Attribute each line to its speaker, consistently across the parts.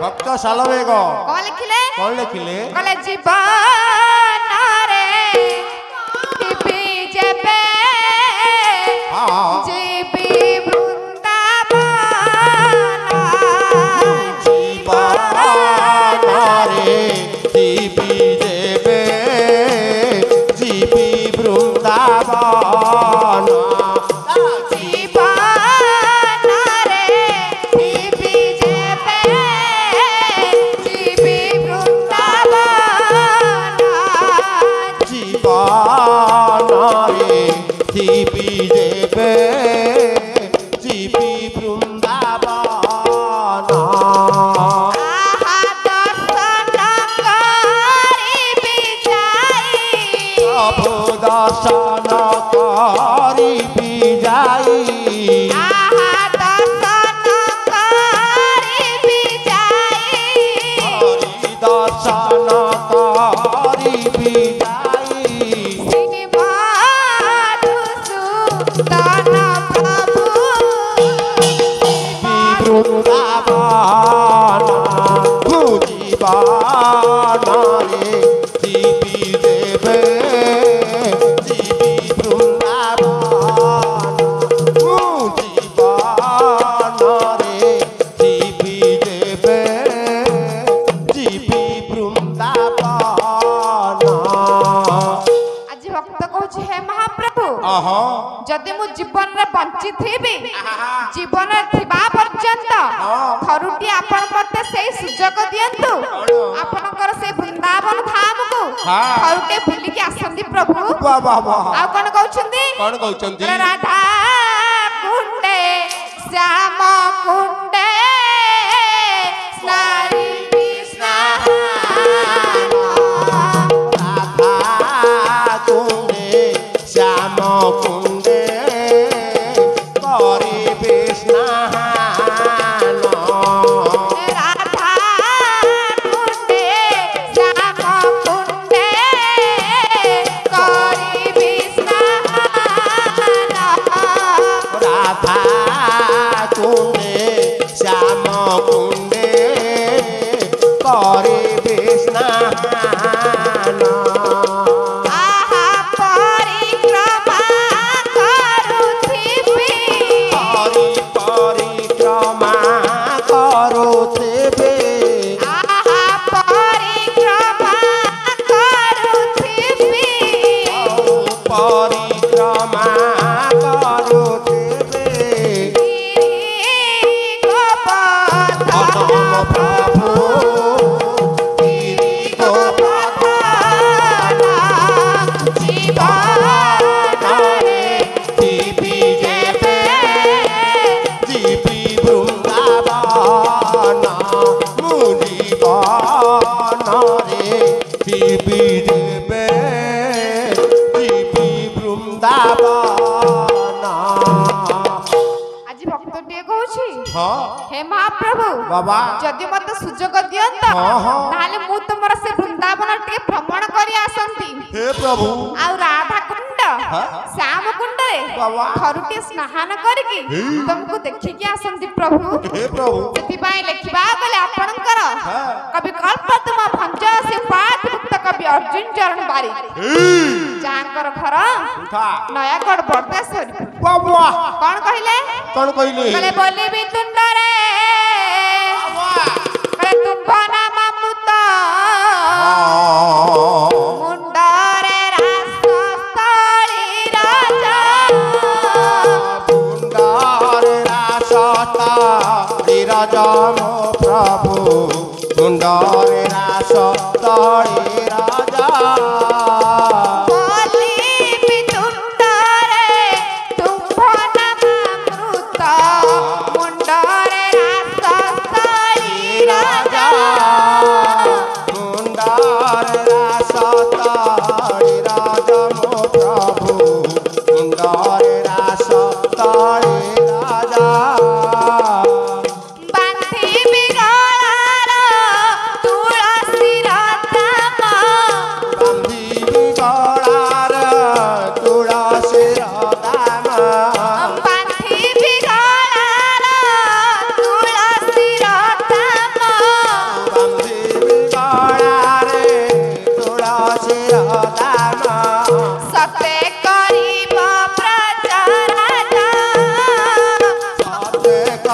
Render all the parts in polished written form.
Speaker 1: भक्त सालवेग
Speaker 2: कौन लिखिले
Speaker 1: कहले
Speaker 2: जीवन रे टिपी जेबे जीवी वृंदावन
Speaker 1: जीवन रे जीवी जेबे जीवी वृंदावन दर्शन करी बिजाई दर्शन करी बिजाई वृंदावन जीवन रे जीवी देवे
Speaker 2: जदि मु जीवन रे बंची थीबी जीवन थिबा पर्यंत थरुटी आपन मते सेही सुजोग दियंतु आपनकर से वृंदावन धाम को थरुटे बुली के आसंदी प्रभु
Speaker 1: वाह वाह वाह
Speaker 2: आ कोन कहउछंदी राधा कुंडे श्याम कुंडे नारी कृष्ण
Speaker 1: राधा कुंडे श्याम कुंडे
Speaker 2: हे महाप्रभु
Speaker 1: बाबा
Speaker 2: जदि मते सुजोग दियंत ताले मु तुमरा से वृंदावन टे भ्रमण करी आसंती
Speaker 1: हे प्रभु
Speaker 2: आ राधा कुंड श्याम कुंड रे थरुटे स्नान करके तुमको देखि के आसंती प्रभु
Speaker 1: हे प्रभु
Speaker 2: सेति पाए लेखिबा गले आपनकर कवि कल्प तुम भंज से पात मुक्त कवि अर्जुन चरण बारी जानकर घर नयागढ़ बरदेश्वरी
Speaker 1: बाबा
Speaker 2: कौन कहले कहले बोली भी तुंडरे कहले तुम ना मामुत मुंडरे रासस्थली राजा
Speaker 1: मुंडरे रासस्थली राजा मो प्रभु मुंडरे रासस्थली राजा
Speaker 2: बांधी बिगड़ार तू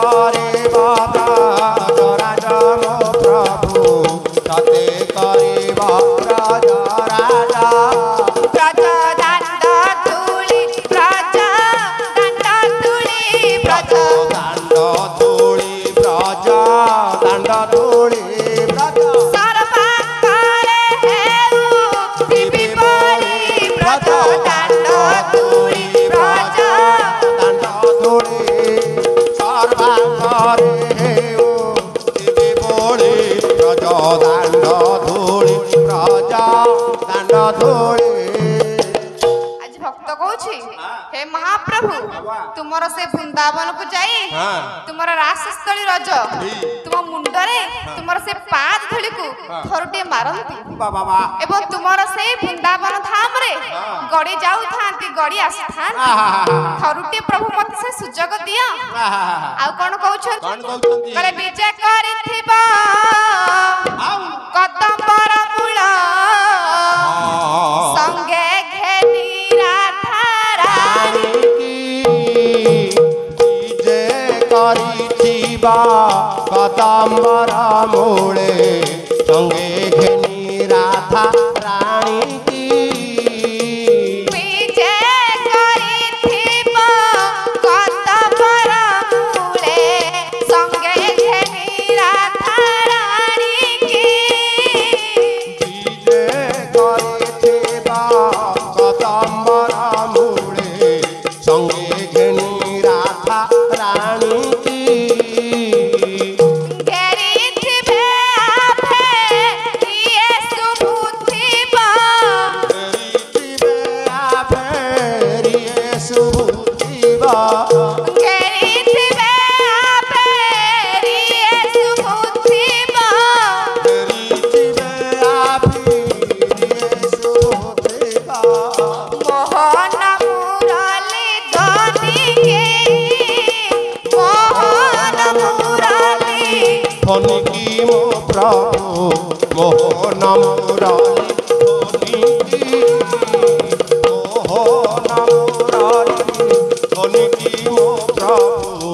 Speaker 1: କରିବା ରାଜ ମୋ ପ୍ରଭୁ ତତେ କରିବା ରାଜ ରାଜା
Speaker 2: ବ୍ରଜ ଦାଣ୍ଡ ଧୂଳି ବ୍ରଜ ଦାଣ୍ଡ ଧୂଳି ବ୍ରଜ
Speaker 1: ଦାଣ୍ଡ ଧୂଳି ବ୍ରଜ ଦାଣ୍ଡ ଧୂଳି ବ୍ରଜ
Speaker 2: ସର୍ବାଙ୍ଗରେ ହେଉ ଦିବି ବଳି ବ୍ରଜ ଦାଣ୍ଡ ଧୂଳି ବ୍ରଜ
Speaker 1: ଦାଣ୍ଡ ଧୂଳି ସର୍ବାଙ୍ଗରେ ହେଉ ଦିବି ବଳି ବ୍ରଜ ଦାଣ୍ଡ ଧୂଳି ବ୍ରଜ ଦାଣ୍ଡ ଧୂଳି।
Speaker 2: ଆଜି ଭକ୍ତ କହୁଛି ହେ ମହାପ୍ରଭୁ ତୁମର ସେ ବୃନ୍ଦାବନକୁ ଯାଇ ତୁମର ରାସସ୍ଥଳୀ ରଜ ତୁମ ମୁଣ୍ଡରେ ତୁମର ସେ ପାଦ ଧୂଳିକୁ ଥରୁଟିଏ ମାରନ୍ତି ଏବଂ ତୁମର ସେଇ ବୃନ୍ଦାବନ ଧାମରେ ଗଡ଼ି ଯାଉଥାନ୍ତି ଗଡ଼ି ଆସିଥାନ୍ତି ଥରୁଟିଏ ପ୍ରଭୁ ମତେ ସେ ସୁଯୋଗ ଦିଅ। ଆଉ କଣ କହୁଛନ୍ତି କହିଲେ ବିଜେ କରିଥିବ କଦମ୍ବର ମୂଳ ସଙ୍ଗେ ଘେନି ରାଧା ରାଣୀ
Speaker 1: ଯେ କରିଥିବା କଦମ୍ବର ମୂଳେ ସଙ୍ଗେ ଘେନି ରାଧା ରାଣୀ କି
Speaker 2: ବିଜେ କରିଥିବ କଦମ୍ବର ମୂଳେ ସଙ୍ଗେ ଘେନି ରାଧା ରାଣୀ କି
Speaker 1: ଯେ କରିଥିବା କଦମ୍ବର ମୂଳେ ସଙ୍ଗେ ଘେନି ରାଧା ରାଣୀ କି
Speaker 2: ଘେରିଥିବେ ଆପେ ଇଏ ଶୁଭୁଥିବ
Speaker 1: ଫେରିଏ ଶୁଭୁଥିବା
Speaker 2: ଘେରିଥିବେ ଆପେ ଇଏ ଶୁଭୁଥିବ ମୋହନ ମୁରଲି ଧନିକେ ମୋହନ ମୁରଲି
Speaker 1: ଧନିକି ମୋ ପ୍ରଭୁ ମୋହନ ମୁରଲି ଧନିକି ମୋହନ ମୁରଲି ଧନିକି ମୋ ପ୍ରଭୁ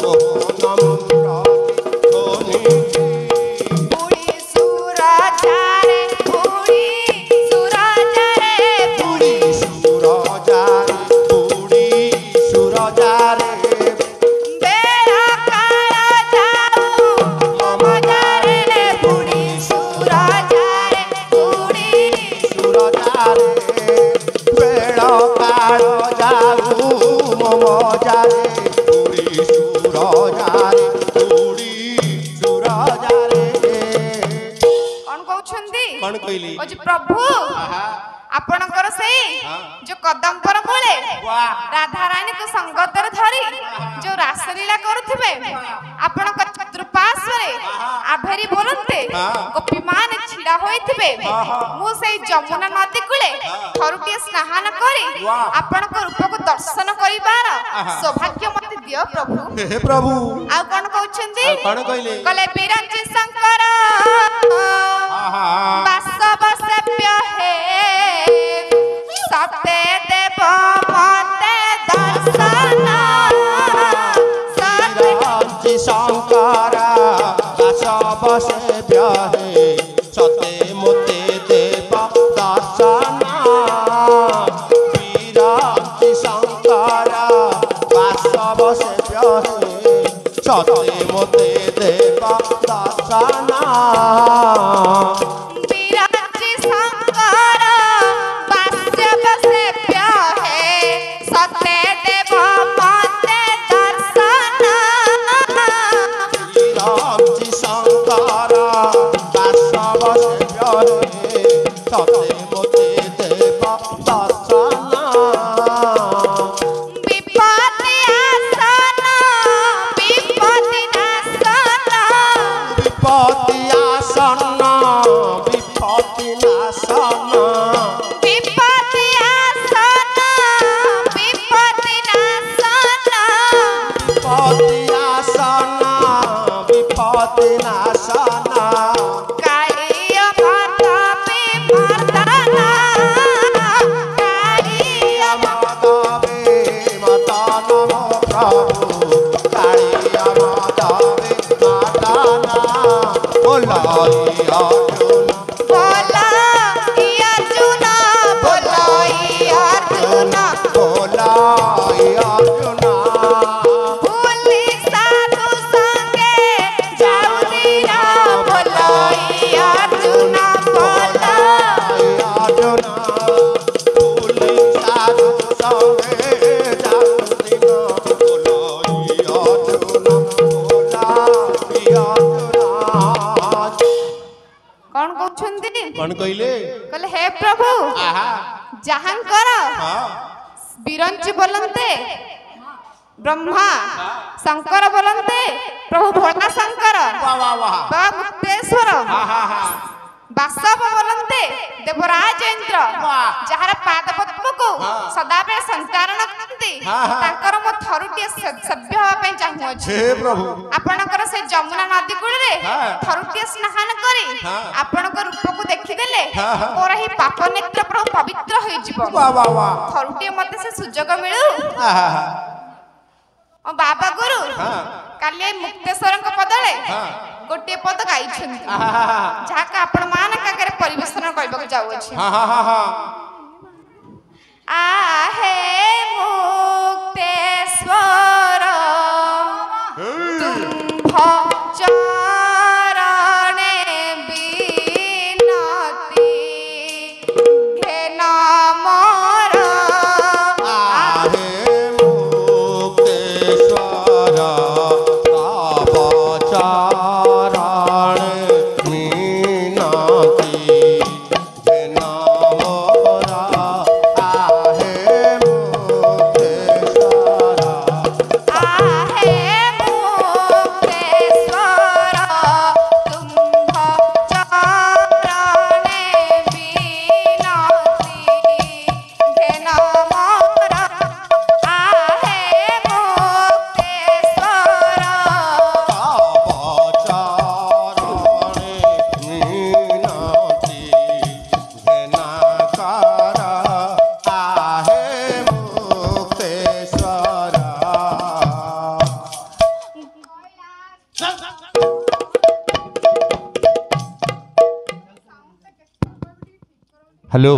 Speaker 1: ମୋହନ ମୁରଲି ଧନିକି
Speaker 2: ପୁଣି ସୁରଜାରେ ପୁଣି ସୁରଜାରେ
Speaker 1: ପୁଡ଼ି ସୁରଜାରେ ପୁଡ଼ି ସୁରଜାରେ
Speaker 2: ବେଳ କାଳ ଯାଉ ମମଜାରେ ପୁଣି ସୁରଜାରେ ପୁଣି
Speaker 1: ସୁରଜାରେ ବେଳ କାଳ ଯାଉ ମମଜାରେ ପୁଡ଼ି ସୁରଜାରେ ପୁଡ଼ି ସୁରଜାରେ।
Speaker 2: କଣ କହୁଛନ୍ତି
Speaker 1: କଣ କହିଲି
Speaker 2: କହୁଛି ପ୍ରଭୁ ଆପଣଙ୍କର ସେଇ ଯୋଉ କଦମ୍ବର ମୂଳେ ରାଧାରାଣୀକୁ ସଙ୍ଗତରେ ଧରି ଯୋଉ ରାସଲୀଳା କରୁଥିବେ ଆପଣଙ୍କ ଚତୁଃପାର୍ଶ୍ୱରେ ଆଭେରି ବୋଲନ୍ତେ ଗୋପୀମାନେ ଛିଡା ହୋଇଥିବେ ମୁଁ ସେଇ ଯମୁନା ନଦୀ କୂଳେ ଥରୁଟିଏ ସ୍ନାନ କରି ଆପଣଙ୍କ ରୂପକୁ ଦର୍ଶନ କରିବାର ସୌଭାଗ୍ୟ ମତେ ଦିଅ ପ୍ରଭୁ।
Speaker 1: ହେ ପ୍ରଭୁ
Speaker 2: ଆଉ କଣ କହୁଛନ୍ତି
Speaker 1: କଣ କହିଲେ
Speaker 2: କହିଲେ ବିରଞ୍ଚି ଶଙ୍କର ବାସବ ସେବ୍ୟ ହେ ସତେ ଦେବ ମତେ ଦର୍ଶନ ସତେ
Speaker 1: ବିରଞ୍ଚି ଶଙ୍କର ବାସବ ସେବ୍ୟ ହେ ସତେ ମୋତେ ଦେବ ଦର୍ଶନ ବିରଞ୍ଚି ଶଙ୍କର ବାସବ ସେବ୍ୟ ହେ ସତେ ମୋତେ ଦେବ ଦର୍ଶନ
Speaker 2: ବିରଞ୍ଚି ଶଙ୍କର ବାସବ ସେବ୍ୟ ହେ ସତେ ଦେବ ମତେ ଦର୍ଶନ
Speaker 1: ବିରଞ୍ଚି ଶଙ୍କର ବାସବ ସେବ୍ୟ ହେ ସତେ ମୋତେ ଦେବ ଦର୍ଶନ
Speaker 2: ବିପତ୍ତି ଆସନ ବିପତ୍ତି ନାଶନ
Speaker 1: ବିପତ୍ତି ଆସନ ବିପତ୍ତି ନାଶନ
Speaker 2: ବିପତ୍ତି ଆସନ ବିପତ୍ତି ନାଶନ
Speaker 1: ବିପତ୍ତି ଆସନ ବିପତ୍ତି ନାଶନ
Speaker 2: କାଳିୟ ଭଟ ବିମର୍ଦନ କାଳିୟ
Speaker 1: ମଦ ବିମର୍ଦନ ମୋ ପ୍ରଭୁ କାଳିୟ कौन कहले
Speaker 2: कहले हे प्रभु जहांकर बिरंची बोलते ब्रह्मा शंकर बोलते प्रभु भोला शंकर बाबा मुक्तेश्वर बासव बोलते देवराज इंद्र जहार पाद पद्म को सदाबे संचारण करती ताकर मो थरुटी सभ्य होवा पई चाहू अछि
Speaker 1: हे प्रभु
Speaker 2: आपनकर से जमुना नदी कूल रे थरुटी स्नान करी आपनकर रूप को देखि देले मोर ही पाप नेत्र प्रभु पवित्र होई जिवो
Speaker 1: वाह वाह वाह
Speaker 2: थरुटी मते से सुजोग मिलु ओ बाबा गुरु काली मुक्तेश्वर पदले गोटे पद गाई जहाँ आपण मान कागरे परिवेशन करबा जाऊ अछि आहे मुक्तेश्वर तुम चरणे बिनती घेन मोर
Speaker 1: हेलो